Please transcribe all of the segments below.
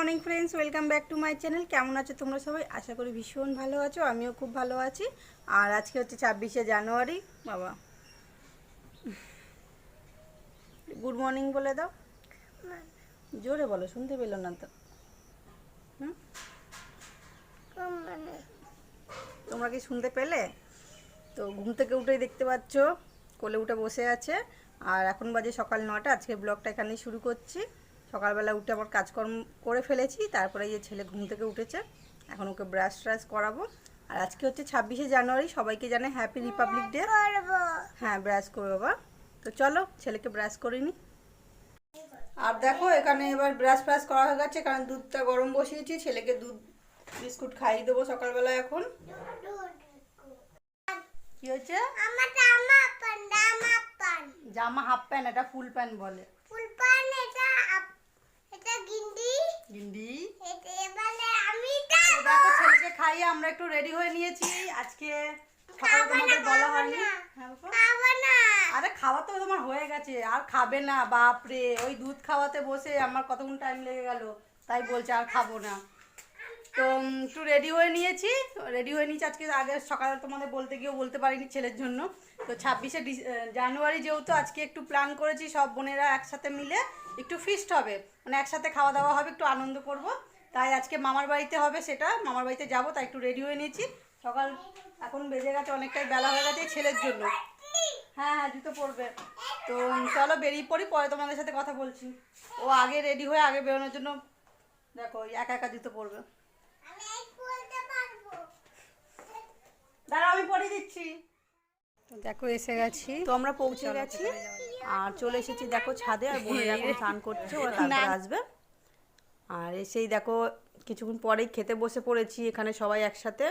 Morning friends, welcome back to my channel. কেমন আছো তোমরা সবাই? আশা করি ভীষণ ভালো আছো, আমিও খুব ভালো আছি। আর আজকে হচ্ছে 26শে জানুয়ারি। বাবা গুড মর্নিং বলে দাও, জোরে বলো, শুনতে পেলো না তো। তোমরা কি শুনতে পেলে? তো ঘুম থেকে উঠেই দেখতে পাচ্ছ কোলে উঠে বসে আছে। আর এখন বাজে সকাল 9টা। আজকে ব্লগটা এখানেই শুরু করছি। সকালবেলা উঠে আমার কাজকর্ম করে ফেলেছি, তারপরে এই যে ছেলে ঘুম থেকে উঠেছে, এখন ওকে ব্রাশ ট্রাশ করাবো। আর আজকে হচ্ছে 26শে জানুয়ারি, সবাইকে জানে হ্যাপি রিপাবলিক ডে। হ্যাঁ, ব্রাশ করবো বাবা। তো চলো ছেলেকে ব্রাশ করে নি। আর দেখো এখানে এবার ব্রাশ ফ্রাশ করা হয়ে গেছে, কারণ দুধটা গরম বসিয়েছি, ছেলেকে দুধ বিস্কুট খাইয়ে দেবো সকালবেলা। এখন কি হয়েছে? জামা হাফ প্যান্ট, এটা ফুল প্যান্ট বলে। ফুল প্যান্ট এটা গিন্ডি গিন্ডি। এবারে আমি দেখো ছেলেকে খাইয়ে আমরা একটু রেডি হয়ে নিয়েছি। আজকে সকালে তোমাদের বলা হয়নি। খাবো না। আরে খাওয়া তো তোমার হয়ে গেছে, আর খাবে না? বাপরে, ওই দুধ খাওয়াতে বসে আমার কতক্ষণ টাইম লেগে গেল, তাই বলছে আর খাবো না। তো একটু রেডি হয়ে নিয়েছি আজকে। আগে সকালে তোমাদের বলতে গিয়েও বলতে পারিনি ছেলের জন্য। তো 26শে জানুয়ারি যেহেতু, আজকে একটু প্ল্যান করেছি সব বোনেরা একসাথে মিলে একটু ফিস্ট হবে, মানে একসাথে খাওয়া দাওয়া হবে, একটু আনন্দ করব। তাই আজকে মামার বাড়িতে হবে, সেটা মামার বাড়িতে যাব, তাই একটু রেডি হয়ে নিয়েছি। সকাল এখন বেজে গেছে, অনেকটাই বেলা হয়ে গেছে ছেলের জন্য। হ্যাঁ হ্যাঁ, জুতো পরবে। তো চলো বেরিয়ে পড়ি, পরে তোমাদের সাথে কথা বলছি। ও আগে রেডি হয়ে আগে বেরোনোর জন্য, দেখো একা একা জুতো পরবে। দাঁড়া, আমি পরিয়ে দিচ্ছি। দেখো এসে গেছি, তো আমরা পৌঁছে গেছি আর চলে এসেছি দেখো ছাদে। আর বোনেরা এখন স্নান করছে, ওরা তারপরে আসবে। আর এসেই দেখো কিছুক্ষণ পরেই খেতে বসে পড়েছি এখানে সবাই একসাথে।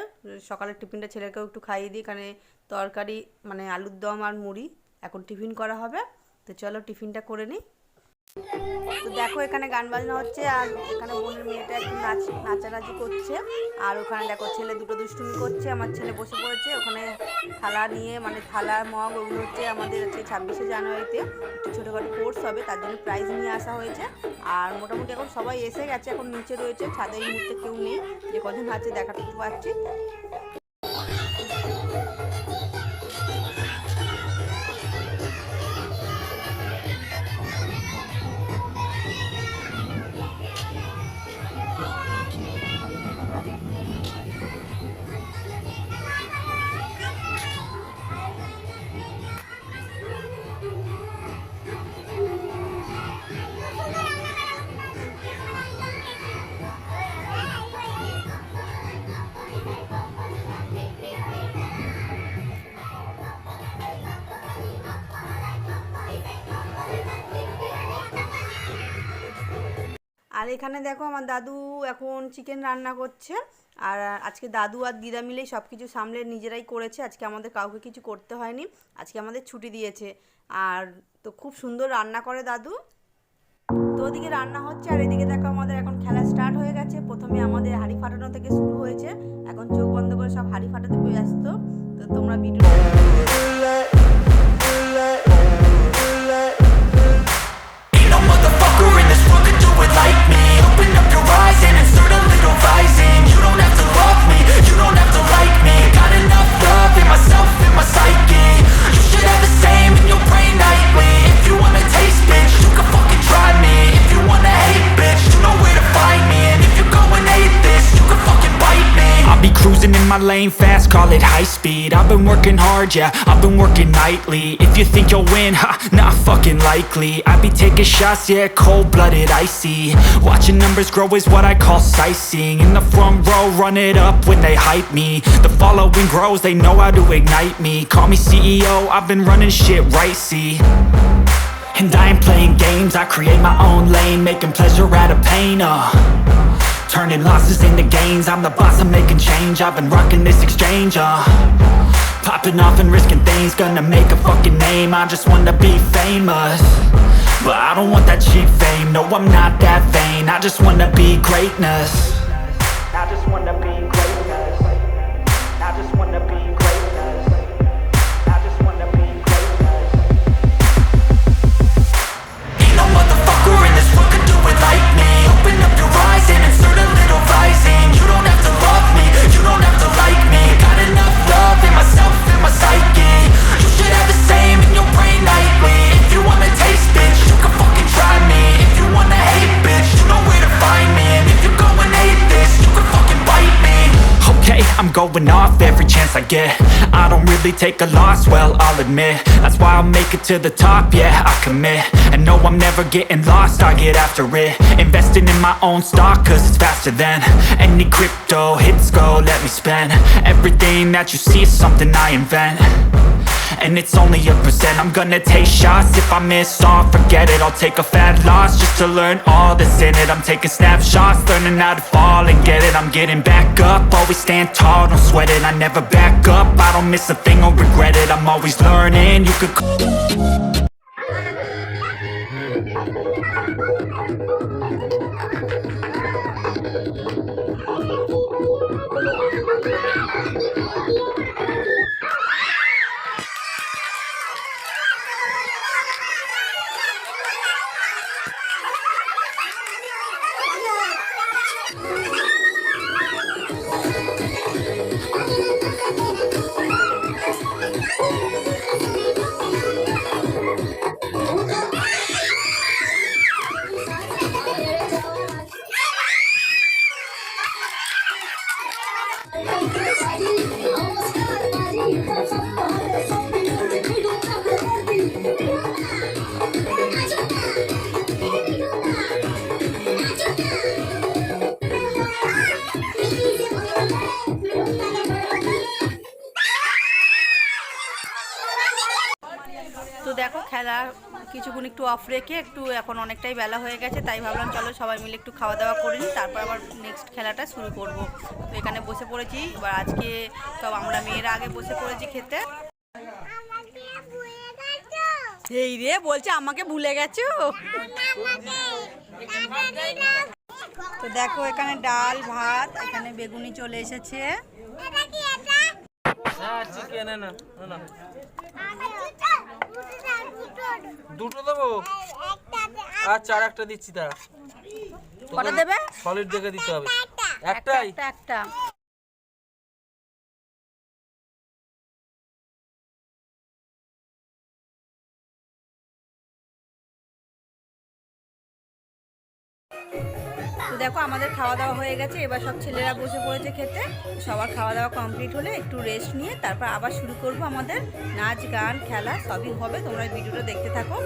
সকালের টিফিনটা ছেলেকেও একটু খাইয়ে দিই। এখানে তরকারি মানে আলুর দম আর মুড়ি, এখন টিফিন করা হবে। তো চলো টিফিনটা করে নিই। তো দেখো এখানে গান বাজনা হচ্ছে, আর এখানে বোনের মেয়েটা একটু নাচানাচি করছে। আর ওখানে দেখো ছেলে দুটো দুষ্টুমি করছে। আমার ছেলে বসে পড়েছে ওখানে থালা নিয়ে, মানে থালা মগ, ওগুলো হচ্ছে আমাদের হচ্ছে 26শে জানুয়ারিতে একটু ছোটোখাটো কোর্স হবে, তার জন্য প্রাইজ নিয়ে আসা হয়েছে। আর মোটামুটি এখন সবাই এসে গেছে, এখন নিচে রয়েছে, ছাদে এই মুহূর্তে কেউ নেই। যে কজন আছে দেখাতে পাচ্ছি। আর এখানে দেখো আমার দাদু এখন চিকেন রান্না করছে। আর আজকে দাদু আর দিদা মিলেই সব কিছু সামলে নিজেরাই করেছে। আজকে আমাদের কাউকে কিছু করতে হয়নি, আজকে আমাদের ছুটি দিয়েছে। আর তো খুব সুন্দর রান্না করে দাদু। তো ওদিকে রান্না হচ্ছে, আর এদিকে দেখো আমাদের এখন খেলা স্টার্ট হয়ে গেছে। প্রথমে আমাদের হাঁড়ি ফাটানো থেকে শুরু হয়েছে, এখন চোখ বন্ধ করে সব হাঁড়ি ফাটাতে ব্যস্ত। তো তোমরা video my lane fast, call it high speed. I've been working hard, yeah, I've been working nightly. If you think you'll win, ha, not fucking likely. I be taking shots, yeah, cold-blooded, icy. Watching numbers grow is what I call sightseeing. In the front row, run it up when they hype me. The following grows, they know how to ignite me. Call me CEO, I've been running shit right, see. And I ain't playing games, I create my own lane, making pleasure out of pain, turning losses into gains. I'm the boss, I'm making change. I've been rocking this exchange, popping off and risking things. Gonna make a fucking name. I just wanna be famous, but I don't want that cheap fame. No, I'm not that vain. I just wanna be greatness. I just wanna be greatness. I just wanna be greatness. I just wanna be greatness. Ain't no motherfucker in this world could do it like me. Open up your eyes and I'm going off every chance I get. I don't really take a loss, well, I'll admit. That's why I'll make it to the top, yeah, I commit. And no, I'm never getting lost, I get after it. Investing in my own stock, cause it's faster than any crypto hits go, let me spend. Everything that you see is something I invent, and it's only a percent. I'm gonna take shots, if I miss all, forget it. I'll take a fat loss just to learn all that's in it. I'm taking snapshots, learning how to fall and get it. I'm getting back up, always stand tall, don't sweat it. I never back up, I don't miss a thing or regret it. I'm always learning, you could তো দেখো খেলা কিছুক্ষণ একটু of রেখে একটু এখন অনেকটাই বেলা হয়ে গেছে, তাই ভাবলাম চলো সবাই মিলে একটু খাওয়া দাওয়া করে নিই, তারপর আবার নেক্সট খেলাটা শুরু করব। তো এখানে বসে পড়েছি, এবার আজকে সব আমরা মেয়েরা আগে বসে পড়েছি খেতে। এই রে বলছে আমাকে ভুলে গেছো। তো দেখো এখানে ডাল ভাত, এখানে বেগুনি চলে এসেছে। দুটো দেবো, আচ্ছা আর একটা দিচ্ছি। তারা কটা দেবে? সলিড দেখে দিতে হবে। একটাই একটা। তো দেখো আমাদের খাওয়া দাওয়া হয়ে গেছে, এবার সব ছেলেরা বসে পড়েছে খেতে। সবার খাওয়া দাওয়া কমপ্লিট হলে একটু রেস্ট নিয়ে তারপর আবার শুরু করব আমাদের নাচ গান খেলা সবই হবে, তোমরা ভিডিওটা দেখতে থাকো।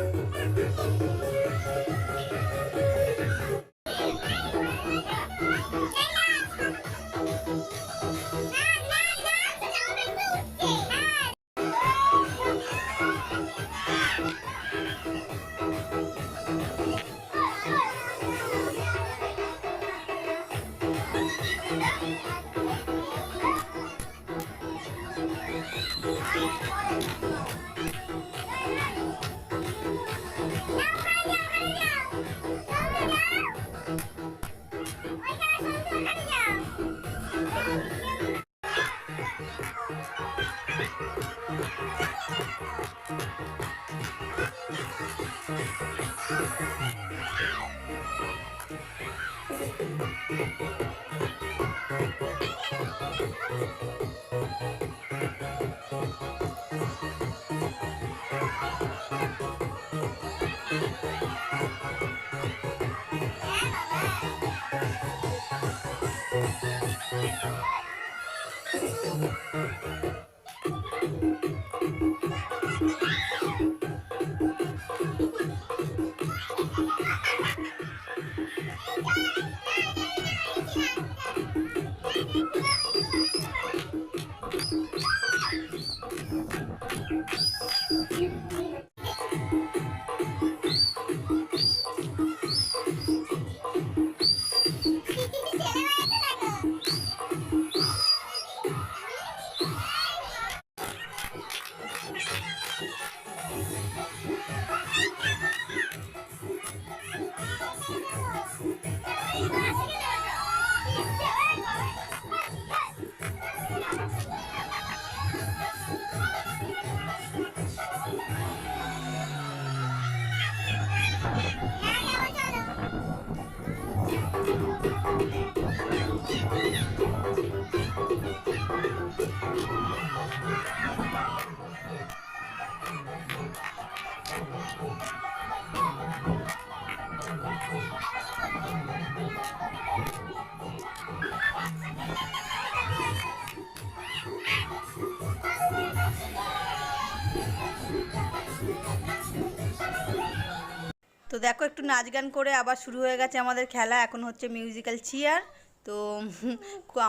তো দেখো একটু নাচ গান করে আবার শুরু হয়ে গেছে আমাদের খেলা। এখন হচ্ছে মিউজিক্যাল চেয়ার। তো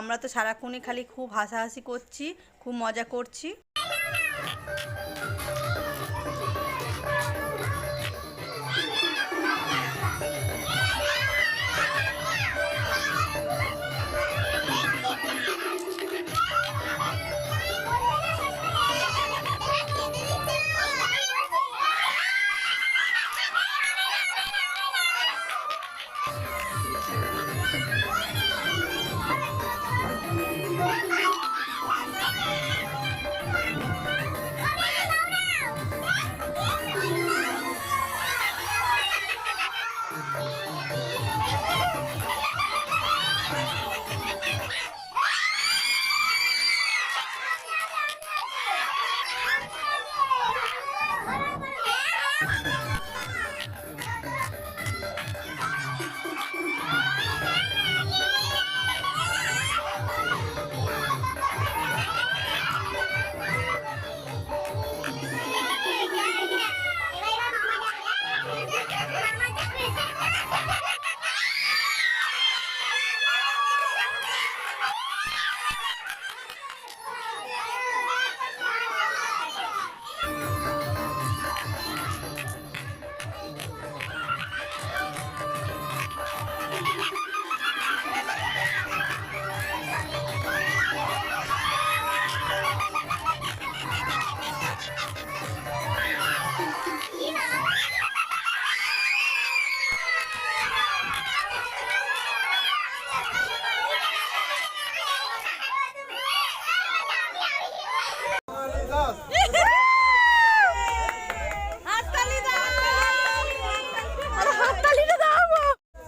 আমরা তো সারাক্ষণই খালি খুব হাসাহাসি করছি, খুব মজা করছি।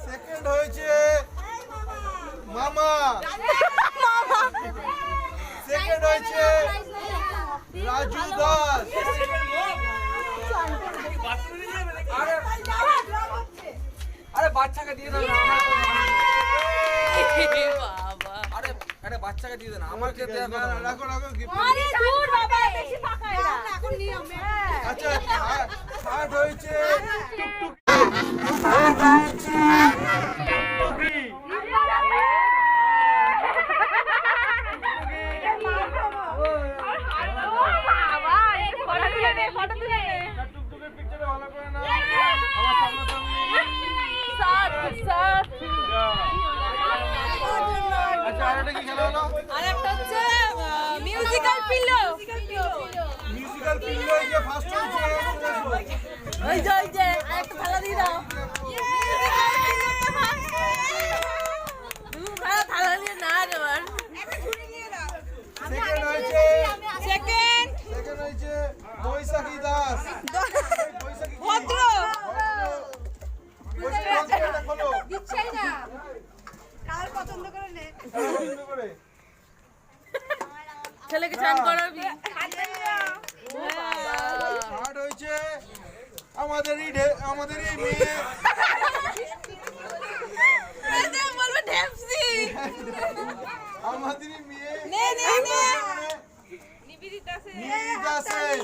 সেকেন্ড হয়েছে মামা, সেকেন্ড হয়েছে রাজু দাস, আরে বাচ্চাকে দিয়ে দাও না, আরে আরে বাচ্চাকে দিয়ে দাও না, আমাকে দেয়া কথা না। রাখো রাখো gift। আচ্ছা থার্ড হয়েছে টুকটুকের পিকচারে ভালো করে না আমার সামনে আচ্ছা আরেকটা কি খেলা হলো? Musical pillow. মিউজিক্যাল পিল্লো এই যে ফার্স্ট হয়েছে। ওই যে আরেকটা থালা দিয়ে দাও। থালা দিয়ে না দেবার। সেকেন্ড হয়েছে সেকেন্ড হয়েছে বৈশাখী দাস। ভদ্র। দিচ্ছাই না কার পছন্দ করে নে। পছন্দ করে ছেলেকে চান করাবি। থার্ড হয়েছে আমাদেরই মেয়ে বলবে ঢেপসি। আমাদেরই মেয়ে নে নে নে। নিবেদিতা সেন।